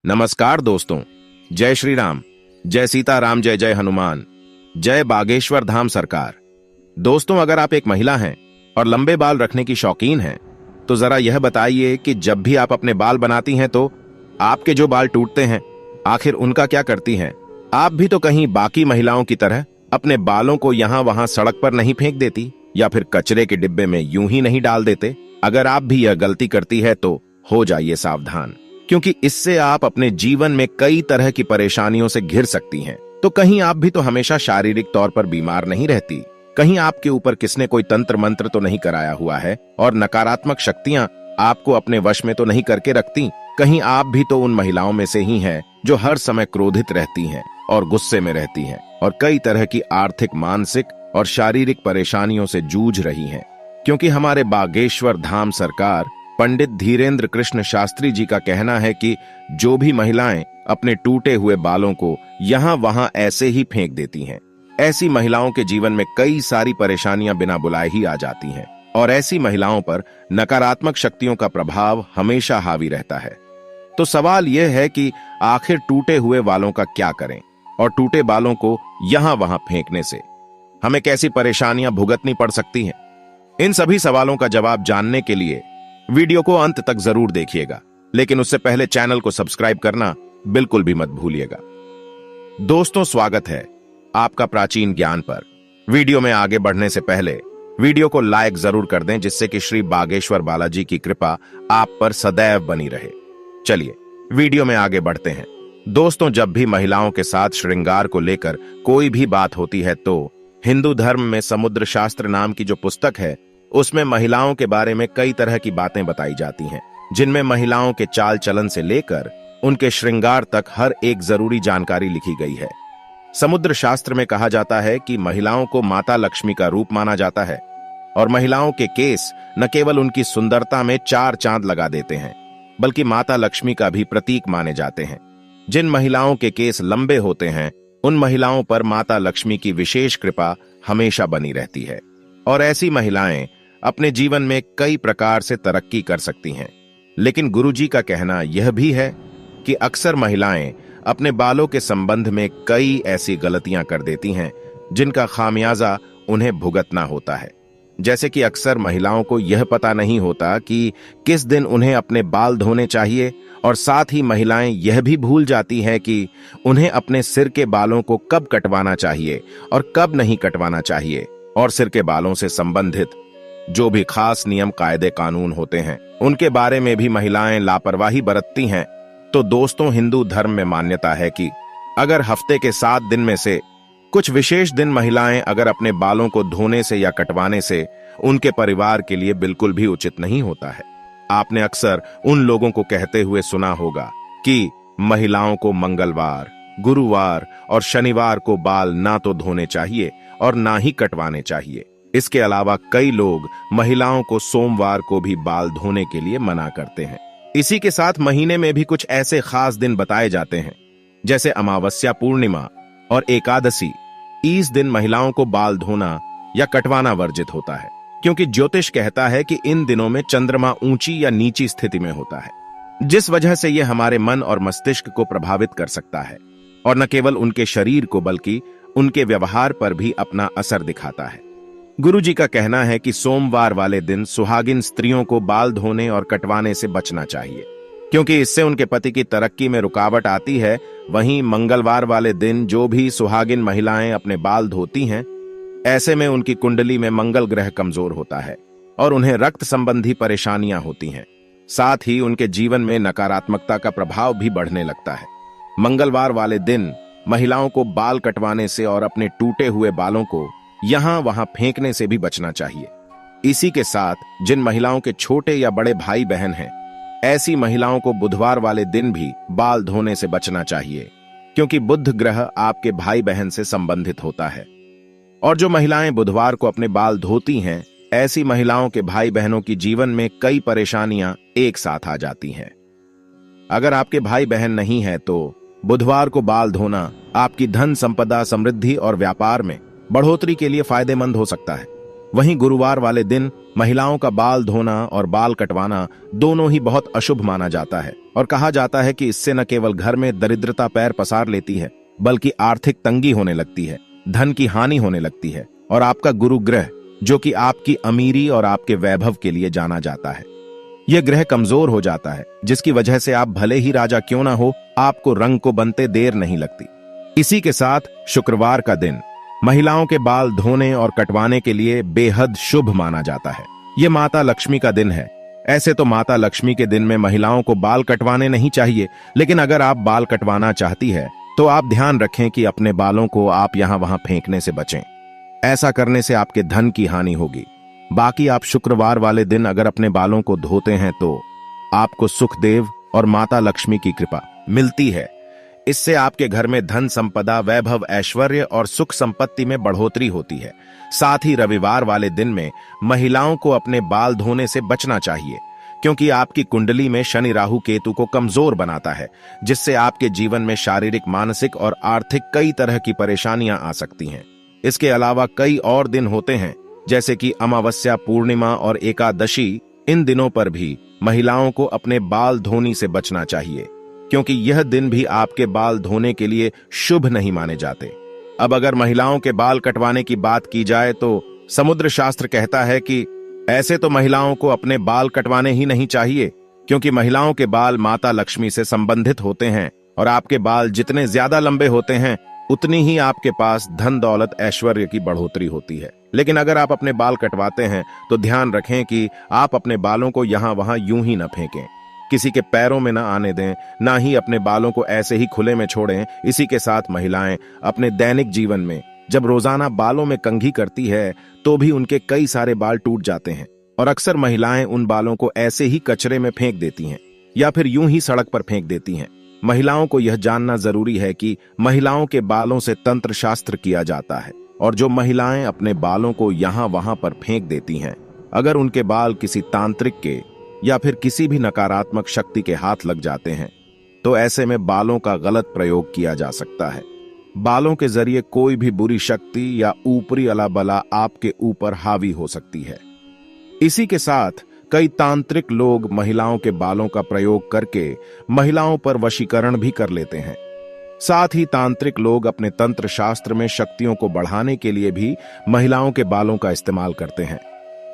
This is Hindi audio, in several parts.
नमस्कार दोस्तों। जय श्री राम, जय सीताराम, जय जय हनुमान, जय बागेश्वर धाम सरकार। दोस्तों, अगर आप एक महिला हैं और लंबे बाल रखने की शौकीन हैं तो जरा यह बताइए कि जब भी आप अपने बाल बनाती हैं तो आपके जो बाल टूटते हैं आखिर उनका क्या करती हैं? आप भी तो कहीं बाकी महिलाओं की तरह अपने बालों को यहां वहां सड़क पर नहीं फेंक देती या फिर कचरे के डिब्बे में यूं ही नहीं डाल देते। अगर आप भी यह गलती करती है तो हो जाइए सावधान, क्योंकि इससे आप अपने जीवन में कई तरह की परेशानियों से घिर सकती हैं। तो कहीं आप भी तो हमेशा शारीरिक तौर पर बीमार नहीं रहती, कहीं आपके ऊपर किसने कोई तंत्र मंत्र तो नहीं कराया हुआ है और नकारात्मक शक्तियां आपको अपने वश में तो नहीं करके रखती। कहीं आप भी तो उन महिलाओं में से ही हैं जो हर समय क्रोधित रहती हैं और गुस्से में रहती हैं और कई तरह की आर्थिक, मानसिक और शारीरिक परेशानियों से जूझ रही हैं। क्योंकि हमारे बागेश्वर धाम सरकार पंडित धीरेन्द्र कृष्ण शास्त्री जी का कहना है कि जो भी महिलाएं अपने टूटे हुए बालों को यहां वहां ऐसे ही फेंक देती हैं, ऐसी महिलाओं के जीवन में कई सारी परेशानियां बिना बुलाए ही आ जाती हैं और ऐसी महिलाओं पर नकारात्मक शक्तियों का प्रभाव हमेशा हावी रहता है। तो सवाल यह है कि आखिर टूटे हुए बालों का क्या करें और टूटे बालों को यहां वहां फेंकने से हमें कैसी परेशानियां भुगतनी पड़ सकती हैं? इन सभी सवालों का जवाब जानने के लिए वीडियो को अंत तक जरूर देखिएगा, लेकिन उससे पहले चैनल को सब्सक्राइब करना बिल्कुल भी मत भूलिएगा। दोस्तों, स्वागत है आपका प्राचीन ज्ञान पर। वीडियो में आगे बढ़ने से पहले वीडियो को लाइक जरूर कर दें, जिससे कि श्री बागेश्वर बालाजी की कृपा आप पर सदैव बनी रहे। चलिए वीडियो में आगे बढ़ते हैं। दोस्तों, जब भी महिलाओं के साथ श्रृंगार को लेकर कोई भी बात होती है तो हिंदू धर्म में समुद्र शास्त्र नाम की जो पुस्तक है उसमें महिलाओं के बारे में कई तरह की बातें बताई जाती हैं, जिनमें महिलाओं के चाल चलन से लेकर उनके श्रृंगार तक हर एक जरूरी जानकारी लिखी गई है। समुद्र शास्त्र में कहा जाता है कि महिलाओं को माता लक्ष्मी का रूप माना जाता है और महिलाओं के केस न केवल उनकी सुंदरता में चार चांद लगा देते हैं, बल्कि माता लक्ष्मी का भी प्रतीक माने जाते हैं। जिन महिलाओं के केस लंबे होते हैं उन महिलाओं पर माता लक्ष्मी की विशेष कृपा हमेशा बनी रहती है और ऐसी महिलाएं अपने जीवन में कई प्रकार से तरक्की कर सकती हैं। लेकिन गुरुजी का कहना यह भी है कि अक्सर महिलाएं अपने बालों के संबंध में कई ऐसी गलतियां कर देती हैं जिनका खामियाजा उन्हें भुगतना होता है। जैसे कि अक्सर महिलाओं को यह पता नहीं होता कि किस दिन उन्हें अपने बाल धोने चाहिए और साथ ही महिलाएं यह भी भूल जाती हैं कि उन्हें अपने सिर के बालों को कब कटवाना चाहिए और कब नहीं कटवाना चाहिए, और सिर के बालों से संबंधित जो भी खास नियम, कायदे, कानून होते हैं उनके बारे में भी महिलाएं लापरवाही बरतती हैं। तो दोस्तों, हिंदू धर्म में मान्यता है कि अगर हफ्ते के 7 दिन में से कुछ विशेष दिन महिलाएं अगर अपने बालों को धोने से या कटवाने से उनके परिवार के लिए बिल्कुल भी उचित नहीं होता है। आपने अक्सर उन लोगों को कहते हुए सुना होगा कि महिलाओं को मंगलवार, गुरुवार और शनिवार को बाल ना तो धोने चाहिए और ना ही कटवाने चाहिए। इसके अलावा कई लोग महिलाओं को सोमवार को भी बाल धोने के लिए मना करते हैं। इसी के साथ महीने में भी कुछ ऐसे खास दिन बताए जाते हैं जैसे अमावस्या, पूर्णिमा और एकादशी। इस दिन महिलाओं को बाल धोना या कटवाना वर्जित होता है, क्योंकि ज्योतिष कहता है कि इन दिनों में चंद्रमा ऊंची या नीची स्थिति में होता है, जिस वजह से यह हमारे मन और मस्तिष्क को प्रभावित कर सकता है और न केवल उनके शरीर को बल्कि उनके व्यवहार पर भी अपना असर दिखाता है। गुरुजी का कहना है कि सोमवार वाले दिन सुहागिन स्त्रियों को बाल धोने और कटवाने से बचना चाहिए, क्योंकि इससे उनके पति की तरक्की में रुकावट आती है। वहीं मंगलवार वाले दिन जो भी सुहागिन महिलाएं अपने बाल धोती हैं, ऐसे में उनकी कुंडली में मंगल ग्रह कमजोर होता है और उन्हें रक्त संबंधी परेशानियां होती हैं। साथ ही उनके जीवन में नकारात्मकता का प्रभाव भी बढ़ने लगता है। मंगलवार वाले दिन महिलाओं को बाल कटवाने से और अपने टूटे हुए बालों को यहां वहां फेंकने से भी बचना चाहिए। इसी के साथ जिन महिलाओं के छोटे या बड़े भाई बहन हैं, ऐसी महिलाओं को बुधवार वाले दिन भी बाल धोने से बचना चाहिए, क्योंकि बुध ग्रह आपके भाई बहन से संबंधित होता है। और जो महिलाएं बुधवार को अपने बाल धोती हैं, ऐसी महिलाओं के भाई बहनों की जीवन में कई परेशानियां एक साथ आ जाती हैं। अगर आपके भाई बहन नहीं है तो बुधवार को बाल धोना आपकी धन संपदा, समृद्धि और व्यापार में बढ़ोतरी के लिए फायदेमंद हो सकता है। वहीं गुरुवार वाले दिन महिलाओं का बाल धोना और बाल कटवाना दोनों ही बहुत अशुभ माना जाता है और कहा जाता है कि इससे न केवल घर में दरिद्रता पैर पसार लेती है, बल्कि आर्थिक तंगी होने लगती है, धन की हानि होने लगती है और आपका गुरु ग्रह, जो कि आपकी अमीरी और आपके वैभव के लिए जाना जाता है, यह ग्रह कमजोर हो जाता है, जिसकी वजह से आप भले ही राजा क्यों ना हो, आपको रंग को बनते देर नहीं लगती। इसी के साथ शुक्रवार का दिन महिलाओं के बाल धोने और कटवाने के लिए बेहद शुभ माना जाता है। ये माता लक्ष्मी का दिन है। ऐसे तो माता लक्ष्मी के दिन में महिलाओं को बाल कटवाने नहीं चाहिए, लेकिन अगर आप बाल कटवाना चाहती है तो आप ध्यान रखें कि अपने बालों को आप यहां वहां फेंकने से बचें। ऐसा करने से आपके धन की हानि होगी। बाकी आप शुक्रवार वाले दिन अगर अपने बालों को धोते हैं तो आपको सुखदेव और माता लक्ष्मी की कृपा मिलती है। इससे आपके घर में धन संपदा, वैभव, ऐश्वर्य और सुख संपत्ति में बढ़ोतरी होती है। साथ ही रविवार वाले दिन में महिलाओं को अपने बाल धोने से बचना चाहिए, क्योंकि आपकी कुंडली में शनि राहु केतु को कमजोर बनाता है, जिससे आपके जीवन में शारीरिक, मानसिक और आर्थिक कई तरह की परेशानियां आ सकती हैं। इसके अलावा कई और दिन होते हैं, जैसे कि अमावस्या, पूर्णिमा और एकादशी। इन दिनों पर भी महिलाओं को अपने बाल धोने से बचना चाहिए, क्योंकि यह दिन भी आपके बाल धोने के लिए शुभ नहीं माने जाते। अब अगर महिलाओं के बाल कटवाने की बात की जाए तो समुद्र शास्त्र कहता है कि ऐसे तो महिलाओं को अपने बाल कटवाने ही नहीं चाहिए, क्योंकि महिलाओं के बाल माता लक्ष्मी से संबंधित होते हैं और आपके बाल जितने ज्यादा लंबे होते हैं उतनी ही आपके पास धन, दौलत, ऐश्वर्य की बढ़ोतरी होती है। लेकिन अगर आप अपने बाल कटवाते हैं तो ध्यान रखें कि आप अपने बालों को यहां वहां यूं ही न फेंकें, किसी के पैरों में न आने दें, ना ही अपने बालों को ऐसे ही खुले में छोड़ें। इसी के साथ महिलाएं अपने दैनिक जीवन में जब रोजाना बालों में कंघी करती है तो भी उनके कई सारे बाल टूट जाते हैं और अक्सर महिलाएं उन बालों को ऐसे ही कचरे में फेंक देती हैं या फिर यूं ही सड़क पर फेंक देती हैं। महिलाओं को यह जानना जरूरी है कि महिलाओं के बालों से तंत्र शास्त्र किया जाता है और जो महिलाएं अपने बालों को यहां वहां पर फेंक देती हैं, अगर उनके बाल किसी तांत्रिक के या फिर किसी भी नकारात्मक शक्ति के हाथ लग जाते हैं तो ऐसे में बालों का गलत प्रयोग किया जा सकता है। बालों के जरिए कोई भी बुरी शक्ति या ऊपरी अलाबला आपके ऊपर हावी हो सकती है। इसी के साथ कई तांत्रिक लोग महिलाओं के बालों का प्रयोग करके महिलाओं पर वशीकरण भी कर लेते हैं। साथ ही तांत्रिक लोग अपने तंत्र शास्त्र में शक्तियों को बढ़ाने के लिए भी महिलाओं के बालों का इस्तेमाल करते हैं।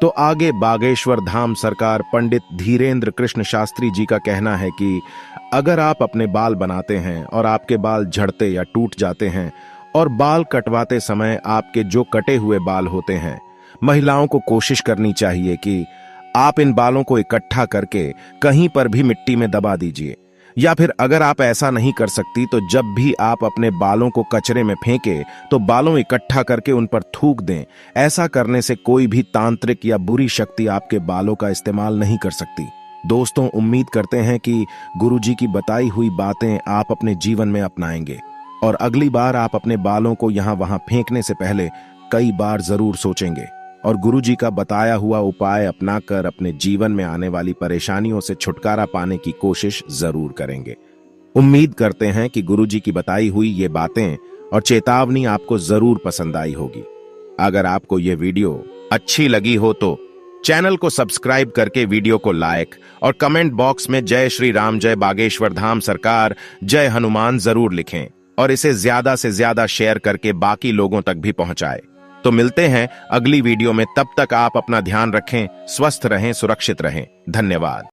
तो आगे बागेश्वर धाम सरकार पंडित धीरेन्द्र कृष्ण शास्त्री जी का कहना है कि अगर आप अपने बाल बनाते हैं और आपके बाल झड़ते या टूट जाते हैं और बाल कटवाते समय आपके जो कटे हुए बाल होते हैं, महिलाओं को कोशिश करनी चाहिए कि आप इन बालों को इकट्ठा करके कहीं पर भी मिट्टी में दबा दीजिए, या फिर अगर आप ऐसा नहीं कर सकती तो जब भी आप अपने बालों को कचरे में फेंके तो बालों इकट्ठा करके उन पर थूक दें। ऐसा करने से कोई भी तांत्रिक या बुरी शक्ति आपके बालों का इस्तेमाल नहीं कर सकती। दोस्तों, उम्मीद करते हैं कि गुरुजी की बताई हुई बातें आप अपने जीवन में अपनाएंगे और अगली बार आप अपने बालों को यहां वहां फेंकने से पहले कई बार जरूर सोचेंगे और गुरुजी का बताया हुआ उपाय अपनाकर अपने जीवन में आने वाली परेशानियों से छुटकारा पाने की कोशिश जरूर करेंगे। उम्मीद करते हैं कि गुरुजी की बताई हुई ये बातें और चेतावनी आपको जरूर पसंद आई होगी। अगर आपको ये वीडियो अच्छी लगी हो तो चैनल को सब्सक्राइब करके वीडियो को लाइक और कमेंट बॉक्स में जय श्री राम, जय बागेश्वर धाम सरकार, जय हनुमान जरूर लिखें और इसे ज्यादा से ज्यादा शेयर करके बाकी लोगों तक भी पहुंचाएं। तो मिलते हैं अगली वीडियो में, तब तक आप अपना ध्यान रखें, स्वस्थ रहें, सुरक्षित रहें। धन्यवाद।